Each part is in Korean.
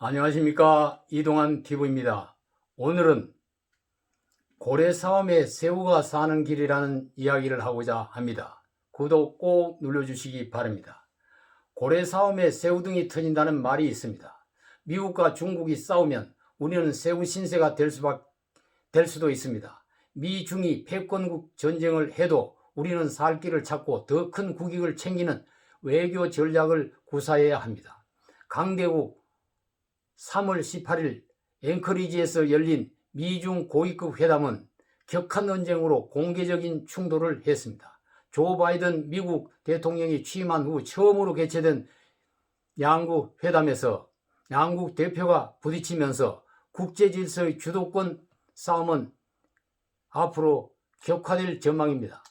안녕하십니까, 이동환 TV입니다. 오늘은 고래싸움에 새우가 사는 길이라는 이야기를 하고자 합니다. 구독 꼭 눌러주시기 바랍니다. 고래싸움에 새우등이 터진다는 말이 있습니다. 미국과 중국이 싸우면 우리는 새우 신세가 될 수도 있습니다. 미중이 패권국 전쟁을 해도 우리는 살 길을 찾고 더 큰 국익을 챙기는 외교 전략을 구사해야 합니다. 강대국 3월 18일 앵커리지에서 열린 미중 고위급 회담은 격한 언쟁으로 공개적인 충돌을 했습니다. 조 바이든 미국 대통령이 취임한 후 처음으로 개최된 양국 회담에서 양국 대표가 부딪히면서 국제질서의 주도권 싸움은 앞으로 격화될 전망입니다.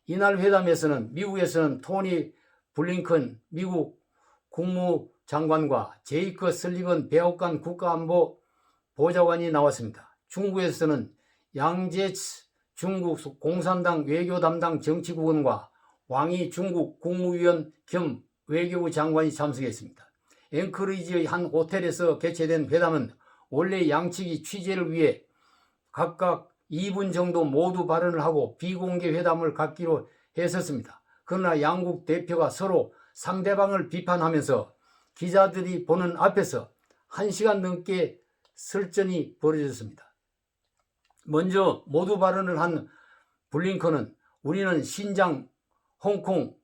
이날 회담에서는 미국에서는 토니 블링컨 미국 국무장관과 제이크 설리번 백악관 국가안보 보좌관이 나왔습니다. 중국에서는 양제츠 중국 공산당 외교 담당 정치국원과 왕이 중국 국무위원 겸 외교부 장관이 참석했습니다. 앵커리지의 한 호텔에서 개최된 회담은 원래 양측이 취재를 위해 각각 2분 정도 모두 발언을 하고 비공개 회담을 갖기로 했었습니다. 그러나 양국 대표가 서로 상대방을 비판하면서 기자들이 보는 앞에서 1시간 넘게 설전이 벌어졌습니다. 먼저 모두 발언을 한 블링컨은 우리는 신장, 홍콩,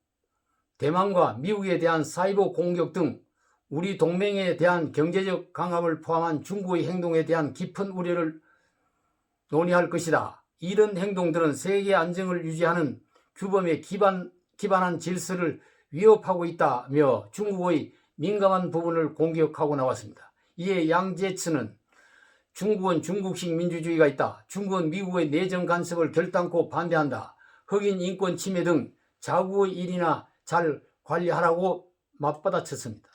대만과 미국에 대한 사이버 공격 등 우리 동맹에 대한 경제적 강압을 포함한 중국의 행동에 대한 깊은 우려를 논의할 것이다. 이런 행동들은 세계 안정을 유지하는 규범에 기반한 질서를 위협하고 있다며 중국의 민감한 부분을 공격하고 나왔습니다. 이에 양제츠는 중국은 중국식 민주주의가 있다. 중국은 미국의 내정 간섭을 결단코 반대한다. 흑인 인권 침해 등 자국의 일이나 잘 관리하라고 맞받아쳤습니다.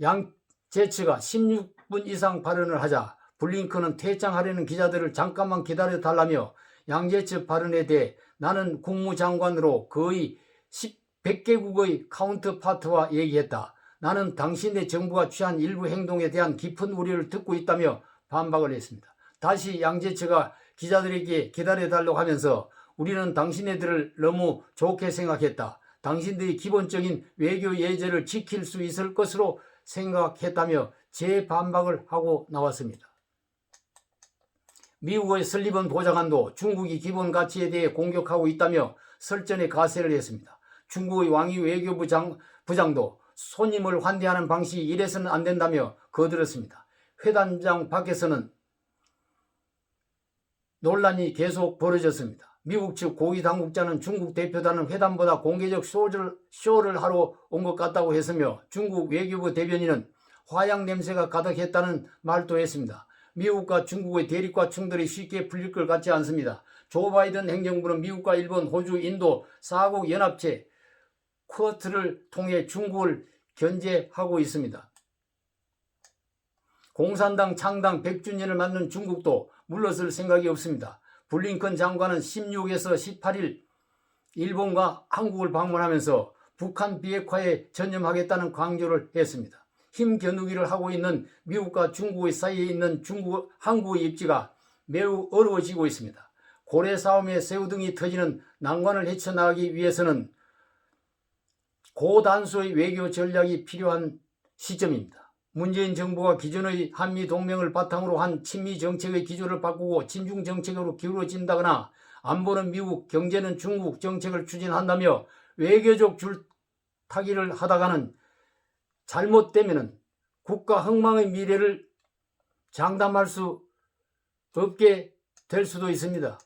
양제츠가 16분 이상 발언을 하자 블링컨은 퇴장하려는 기자들을 잠깐만 기다려달라며 양제츠 발언에 대해 나는 국무장관으로 거의 100개국의 카운터파트와 얘기했다. 나는 당신의 정부가 취한 일부 행동에 대한 깊은 우려를 듣고 있다며 반박을 했습니다. 다시 양제츠가 기자들에게 기다려달라고 하면서 우리는 당신네들을 너무 좋게 생각했다. 당신들이 기본적인 외교 예절을 지킬 수 있을 것으로 생각했다며 재반박을 하고 나왔습니다. 미국의 설리번 보좌관도 중국이 기본 가치에 대해 공격하고 있다며 설전에 가세를 했습니다. 중국의 왕이 외교부 부장도 손님을 환대하는 방식이 이래서는 안 된다며 거들었습니다. 회담장 밖에서는 논란이 계속 벌어졌습니다. 미국 측 고위 당국자는 중국 대표단은 회담보다 공개적 쇼를 하러 온 것 같다고 했으며 중국 외교부 대변인은 화양 냄새가 가득했다는 말도 했습니다. 미국과 중국의 대립과 충돌이 쉽게 풀릴 것 같지 않습니다. 조 바이든 행정부는 미국과 일본, 호주, 인도 4국 연합체 쿼드를 통해 중국을 견제하고 있습니다. 공산당 창당 100주년을 맞는 중국도 물러설 생각이 없습니다. 블링컨 장관은 16에서 18일 일본과 한국을 방문하면서 북한 비핵화에 전념하겠다는 강조를 했습니다. 힘 겨누기를 하고 있는 미국과 중국의 사이에 있는 한국의 입지가 매우 어려워지고 있습니다. 고래 싸움에 새우등이 터지는 난관을 헤쳐나가기 위해서는 고단수의 외교 전략이 필요한 시점입니다. 문재인 정부가 기존의 한미동맹을 바탕으로 한 친미 정책의 기조를 바꾸고 친중 정책으로 기울어진다거나 안보는 미국, 경제는 중국 정책을 추진한다며 외교적 줄타기를 하다가는 잘못되면 국가 흥망의 미래를 장담할 수 없게 될 수도 있습니다.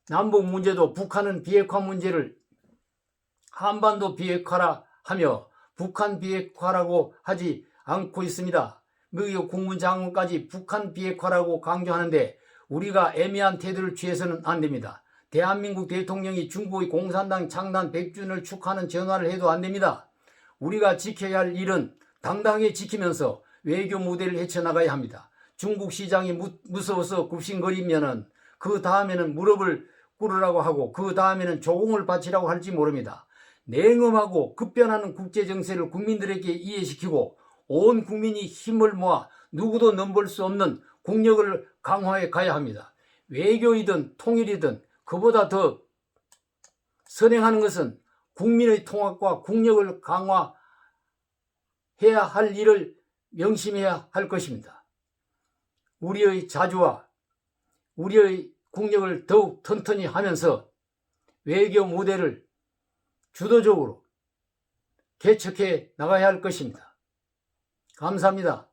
남북 문제도 북한은 비핵화 문제를 한반도 비핵화라 하며 북한 비핵화라고 하지 않고 있습니다. 미국 국무장관까지 북한 비핵화라고 강조하는데 우리가 애매한 태도를 취해서는 안 됩니다. 대한민국 대통령이 중국의 공산당 창단 100주년을 축하하는 전화를 해도 안 됩니다. 우리가 지켜야 할 일은 당당하게 지키면서 외교 무대를 헤쳐나가야 합니다. 중국 시장이 무서워서 굽신거리면은 그 다음에는 무릎을 꿇으라고 하고 그 다음에는 조공을 바치라고 할지 모릅니다. 냉엄하고 급변하는 국제정세를 국민들에게 이해시키고 온 국민이 힘을 모아 누구도 넘볼 수 없는 국력을 강화해 가야 합니다. 외교이든 통일이든 그보다 더 선행하는 것은 국민의 통합과 국력을 강화해야 할 일을 명심해야 할 것입니다. 우리의 자주와 우리의 국력을 더욱 튼튼히 하면서 외교 모델을 주도적으로 개척해 나가야 할 것입니다. 감사합니다.